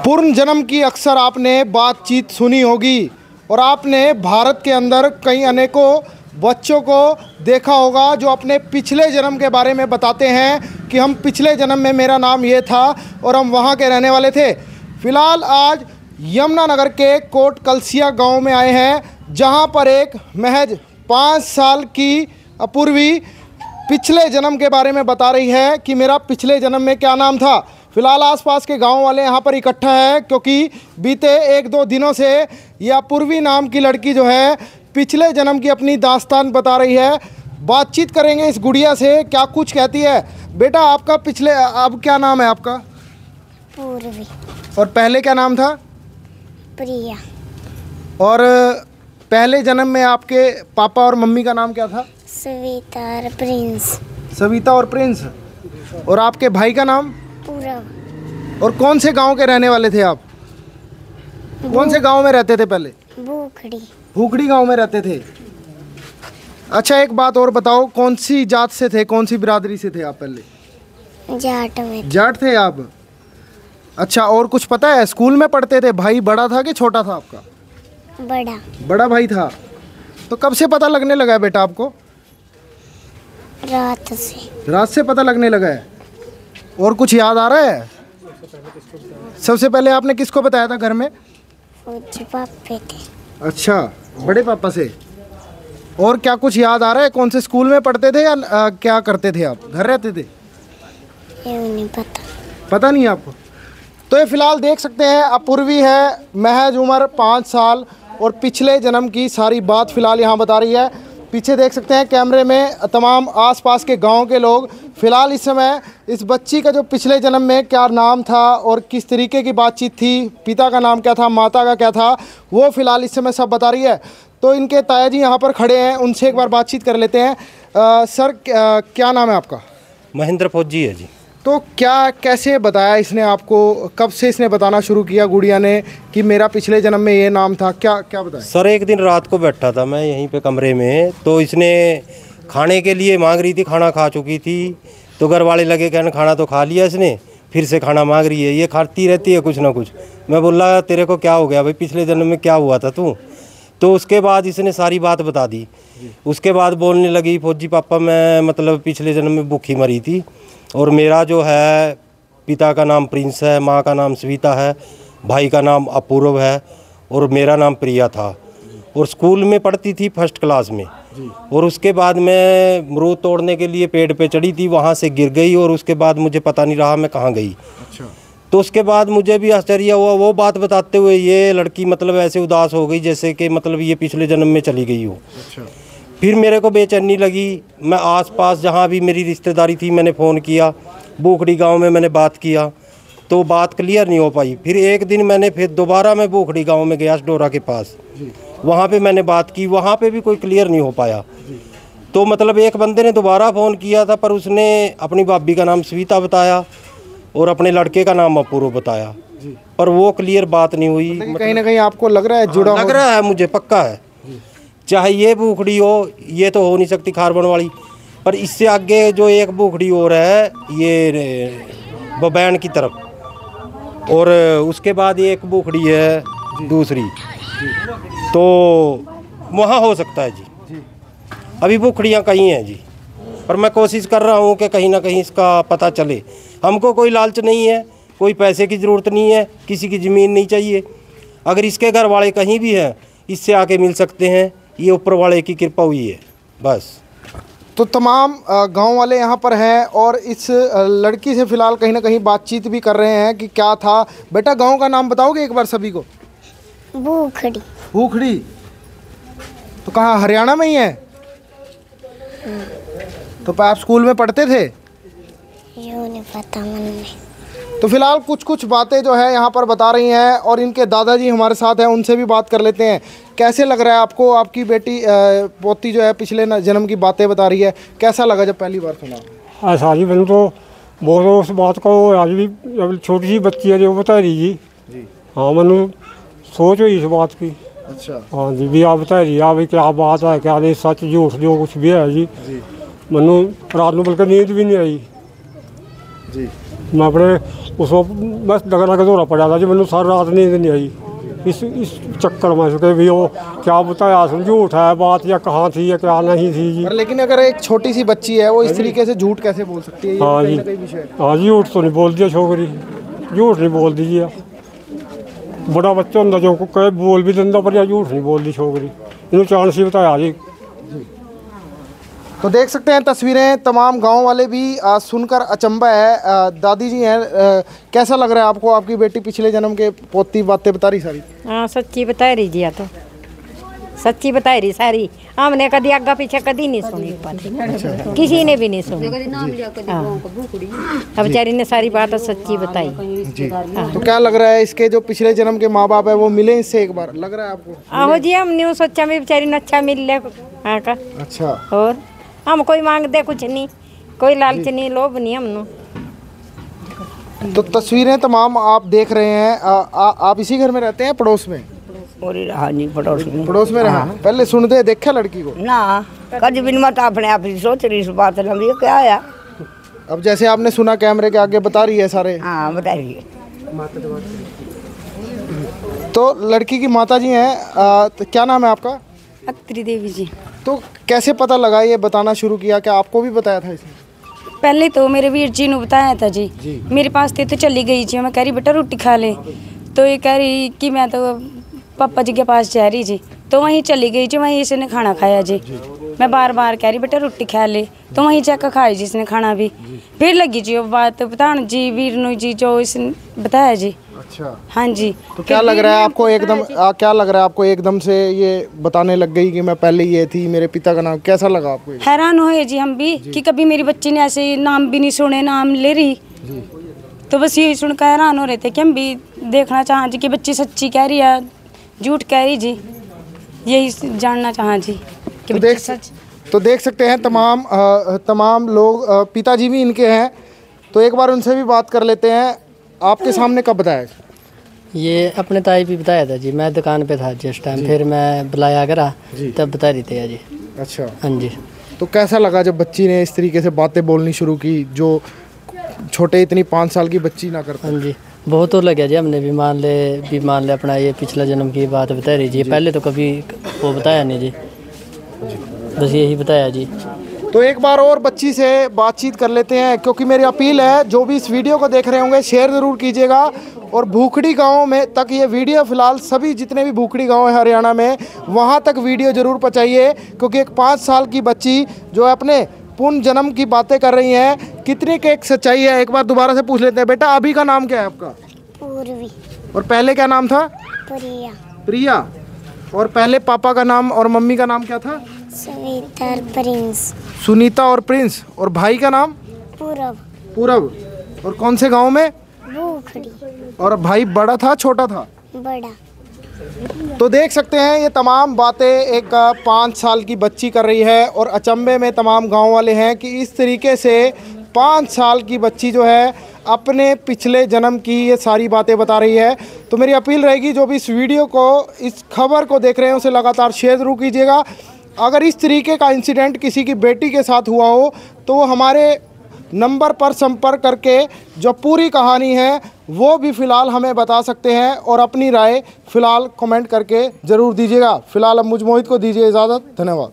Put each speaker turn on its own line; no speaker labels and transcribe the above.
पूर्ण जन्म की अक्सर आपने बातचीत सुनी होगी और आपने भारत के अंदर कई अनेकों बच्चों को देखा होगा जो अपने पिछले जन्म के बारे में बताते हैं कि हम पिछले जन्म में मेरा नाम ये था और हम वहाँ के रहने वाले थे। फिलहाल आज यमुनानगर के कोट कलसिया गांव में आए हैं जहां पर एक महज 5 साल की अपूर्वी पिछले जन्म के बारे में बता रही है कि मेरा पिछले जन्म में क्या नाम था। फिलहाल आसपास के गांव वाले यहां पर इकट्ठा है क्योंकि बीते 1-2 दिनों से यह अपूर्वी नाम की लड़की जो है पिछले जन्म की अपनी दास्तान बता रही है। बातचीत करेंगे इस गुड़िया से, क्या कुछ कहती है। बेटा आपका पिछले अब क्या नाम है आपका?
पूर्वी।
और पहले क्या नाम था?
प्रिया।
और पहले जन्म में आपके पापा और मम्मी का नाम क्या था?
सविता और प्रिंस।
सविता और प्रिंस। और आपके भाई का नाम?
पूरब।
और कौन से गांव के रहने वाले थे आप? कौन से गांव में रहते थे पहले?
भूखड़ी।
भूखड़ी गांव में रहते थे। अच्छा एक बात और बताओ, कौन सी जात से थे, कौन सी बिरादरी से थे आप पहले?
जाट में।
जाट थे आप। अच्छा और कुछ पता है, स्कूल में पढ़ते थे, भाई बड़ा था कि छोटा था आपका?
बड़ा।
बड़ा भाई था। तो कब से पता लगने लगा है बेटा आपको?
रात से।
रात से पता लगने लगा है। और कुछ याद आ रहा है? सबसे पहले आपने किसको बताया था घर में?
फौजी पापे थे।
अच्छा बड़े पापा से। और क्या कुछ याद आ रहा है, कौन से स्कूल में पढ़ते थे या क्या करते थे आप, घर रहते थे?
ये नहीं पता।
पता नहीं आपको? तो ये फिलहाल देख सकते हैं अपूर्वी है, महज उम्र 5 साल और पिछले जन्म की सारी बात फिलहाल यहाँ बता रही है। पीछे देख सकते हैं कैमरे में तमाम आसपास के गांव के लोग। फिलहाल इस समय इस बच्ची का जो पिछले जन्म में क्या नाम था और किस तरीके की बातचीत थी, पिता का नाम क्या था, माता का क्या था, वो फिलहाल इस समय सब बता रही है। तो इनके ताया जी यहाँ पर खड़े हैं, उनसे एक बार बातचीत कर लेते हैं। सर क्या नाम है आपका?
महेंद्र फौजी है जी।
तो क्या कैसे बताया इसने आपको, कब से इसने बताना शुरू किया गुड़िया ने कि मेरा पिछले जन्म में ये नाम था, क्या क्या बताया?
सर एक दिन रात को बैठा था मैं यहीं पे कमरे में, तो इसने खाने के लिए मांग रही थी, खाना खा चुकी थी, तो घर वाले लगे कहने खाना तो खा लिया इसने, फिर से खाना मांग रही है, ये खाती रहती है कुछ ना कुछ। मैं बोला तेरे को क्या हो गया भाई, पिछले जन्म में क्या हुआ था तू? तो उसके बाद इसने सारी बात बता दी। उसके बाद बोलने लगी फौजी पापा मैं मतलब पिछले जन्म में भूखी मरी थी और मेरा जो है पिता का नाम प्रिंस है, माँ का नाम सविता है, भाई का नाम अपूर्व है और मेरा नाम प्रिया था। और स्कूल में पढ़ती थी 1st क्लास में। और उसके बाद मैं अमरूद तोड़ने के लिए पेड़ पे चढ़ी थी, वहाँ से गिर गई और उसके बाद मुझे पता नहीं रहा मैं कहाँ गई।
अच्छा।
तो उसके बाद मुझे भी आश्चर्य हुआ, वो बात बताते हुए ये लड़की मतलब ऐसे उदास हो गई जैसे कि मतलब ये पिछले जन्म में चली गई हो।
अच्छा।
फिर मेरे को बेचैनी लगी, मैं आसपास जहाँ भी मेरी रिश्तेदारी थी मैंने फ़ोन किया, भूखड़ी गांव में मैंने बात किया तो बात क्लियर नहीं हो पाई। फिर एक दिन मैंने फिर दोबारा मैं भूखड़ी गांव में गया डोरा के पास, वहाँ पे मैंने बात की, वहाँ पे भी कोई क्लियर नहीं हो पाया। तो मतलब एक बंदे ने दोबारा फ़ोन किया था पर उसने अपनी भाभी का नाम सविता बताया और अपने लड़के का नाम अपूर्व बताया, पर वो क्लियर बात नहीं हुई।
कहीं ना कहीं आपको लग रहा है जुड़ा?
लग रहा है मुझे, पक्का है। चाहे ये भूखड़ी हो, ये तो हो नहीं सकती खारबन वाली, पर इससे आगे जो एक भूखड़ी और है ये बबैन की तरफ, और उसके बाद एक भूखड़ी है दूसरी, तो वहाँ हो सकता है जी। अभी भूखड़ियाँ कहीं हैं जी, पर मैं कोशिश कर रहा हूँ कि कहीं ना कहीं इसका पता चले। हमको कोई लालच नहीं है, कोई पैसे की ज़रूरत नहीं है, किसी की ज़मीन नहीं चाहिए। अगर इसके घर वाले कहीं भी हैं इससे आके मिल सकते हैं, ये ऊपर वाले की कृपा हुई है बस।
तो तमाम गांव वाले यहाँ पर हैं और इस लड़की से फ़िलहाल कहीं ना कहीं बातचीत भी कर रहे हैं कि क्या था। बेटा गांव का नाम बताओगे एक बार सभी को?
भूखड़ी।
भूखड़ी। तो कहाँ, हरियाणा में ही है? तो आप स्कूल में पढ़ते थे?
यूँ नहीं पता मन में।
तो फिलहाल कुछ कुछ बातें जो है यहाँ पर बता रही हैं और इनके दादाजी हमारे साथ हैं, उनसे भी बात कर लेते हैं। कैसे लग रहा है आपको, आपकी बेटी पोती जो है पिछले जन्म की बातें बता रही है, कैसा लगा जब पहली बार सुना?
ऐसा जी मैंने तो बहुत उस बात को आज भी छोटी सी बच्ची है जो बता रही जी। हाँ मैंने सोच हुई इस बात की।
अच्छा।
हाँ जी भी आप बता रही है भाई क्या बात है, क्या नहीं, सच झूठ जो कुछ भी है जी। ਮੈਨੂੰ ਰਾਤ ਨੂੰ ਬਲਕਿ ਨੀਂਦ ਵੀ ਨਹੀਂ ਆਈ
जी
मैं अपने उस वक्त बस डगरा के दौरा पड़ा था जी, मैंने सारी रात नींद नहीं आई इस चक्कर में कि भी वो क्या बताया झूठ है बात या कहाँ थी या क्या नहीं थी जी।
पर लेकिन अगर एक छोटी सी बच्ची है वो इस तरीके से झूठ कैसे बोल सकती है, ये
हाँ
कहीं
जी,
ना कहीं विषय है।
हाँ जी, झूठ तो नहीं बोल दिया छोकरी, झूठ नहीं बोल दीजिए। बड़ा बच्चा होंगे जो कहे बोल भी देंगे पर या झूठ नहीं बोल दी छोकरी, इन्होंने चांस ही बताया जी।
तो देख सकते हैं तस्वीरें, तमाम गांव वाले भी सुनकर अचंभा है। दादी जी हैं, कैसा लग रहा है आपको? आपकी बेटी पिछले जन्म के पोती बातें बता रही सारी?
हाँ सच्ची बता रही जी, तो सच्ची बता रही सारी। हमने कभी आगे पीछे कभी नहीं सुनी बात, किसी ने भी नहीं सुनी। अब बेचारी ने सारी बात सच्ची बताई
जी। तो क्या लग रहा है इसके जो पिछले जन्म के माँ बाप है वो मिले इससे एक बार, लग रहा है आपको?
आहो जी, हमने सोचा भी बेचारी ने अच्छा मिल ले। हाँ का
अच्छा,
और हम कोई मांगते कुछ नहीं, कोई लालच नहीं, लोभ नहीं हमनो।
तो तस्वीरें तमाम आप देख रहे हैं। आप इसी घर में रहते हैं, पड़ोस में?
हाँ जी, पड़ोस में।
पड़ोस में रहा। पहले सुनते देखा लड़की को?
ना कभी भी मत अपने आप ही सोच रही इस बात ना भी क्या आया।
अब जैसे आपने सुना कैमरे के आगे बता रही है सारे।
हाँ बताइए।
तो लड़की की माता जी हैं, तो क्या नाम है आपका?
अत्री देवी जी।
तो कैसे पता लगा, ये बताना शुरू किया? क्या आपको भी बताया था इसने?
पहले तो मेरे वीर जी ने बताया था जी, मेरे पास थे तो चली गई जी। मैं कह रही बेटा रोटी खा ले, तो ये कह रही कि मैं तो पापा जी के पास जा रही जी, तो वहीं चली गई जी। वहीं इसने खाना खाया जी। मैं बार बार कह रही बेटा रोटी खा ले, तो वहीं जाकर खाई जी इसने खाना भी। फिर लगी जी वो बात बताने जी वीर नु जी जो इसने बताया जी।
अच्छा,
हाँ जी।
तो क्या लग रहा है आपको एकदम, क्या लग रहा है आपको एकदम से ये बताने लग गई कि मैं पहले ये थी, मेरे पिता का नाम? कैसा लगा आपको?
हैरान हुए जी हम भी कि कभी मेरी बच्ची ने ऐसे नाम भी नहीं सुने, नाम ले रही। तो बस यही सुनकर हैरान हो रहे थे कि हम भी देखना चाह जी कि बच्ची सच्ची कह रही है झूठ कह रही जी, यही जानना चाहा जी कि बच्ची सच।
तो देख सकते हैं तमाम लोग, पिताजी भी इनके हैं, तो एक बार उनसे भी बात कर लेते हैं। आपके सामने कब बताया?
ये अपने ताई भी बताया था जी, मैं दुकान पे था जिस टाइम, फिर मैं बुलाया करा तब बता रही थी जी।
अच्छा,
हाँ जी।
तो कैसा लगा जब बच्ची ने इस तरीके से बातें बोलनी शुरू की, जो छोटे इतनी 5 साल की बच्ची ना करता?
हाँ जी, बहुत और लगा जी। हमने भी मान ले अपना ये पिछला जन्म की बात बता रही जी। पहले तो कभी वो बताया नहीं जी, बस यही बताया जी।
तो एक बार और बच्ची से बातचीत कर लेते हैं, क्योंकि मेरी अपील है जो भी इस वीडियो को देख रहे होंगे शेयर ज़रूर कीजिएगा। और भूखड़ी गांव में तक ये वीडियो फ़िलहाल सभी जितने भी भूखड़ी गांव है हरियाणा में, वहां तक वीडियो ज़रूर पहुंचाइए, क्योंकि एक 5 साल की बच्ची जो है अपने पूर्ण जन्म की बातें कर रही हैं, कितनी की एक सच्चाई है। एक बार दोबारा से पूछ लेते हैं, बेटा अभी का नाम क्या है आपका?
पूर्वी।
और पहले क्या नाम था?
प्रिया।
प्रिया। और पहले पापा का नाम और मम्मी का नाम क्या था?
सविता और प्रिंस।
सुनीता और प्रिंस। और भाई का नाम?
पूरब।
पूरब। और कौन से गांव में?
भूखड़ी।
और भाई बड़ा था छोटा था?
बड़ा।
तो देख सकते हैं ये तमाम बातें एक 5 साल की बच्ची कर रही है, और अचंभे में तमाम गांव वाले हैं कि इस तरीके से 5 साल की बच्ची जो है अपने पिछले जन्म की ये सारी बातें बता रही है। तो मेरी अपील रहेगी जो भी इस वीडियो को, इस खबर को देख रहे हैं, उसे लगातार शेयर ज़रूर कीजिएगा। अगर इस तरीके का इंसिडेंट किसी की बेटी के साथ हुआ हो तो वो हमारे नंबर पर संपर्क करके जो पूरी कहानी है वो भी फ़िलहाल हमें बता सकते हैं, और अपनी राय फ़िलहाल कमेंट करके ज़रूर दीजिएगा। फ़िलहाल अब मुझ मोहित को दीजिए इजाज़त। धन्यवाद।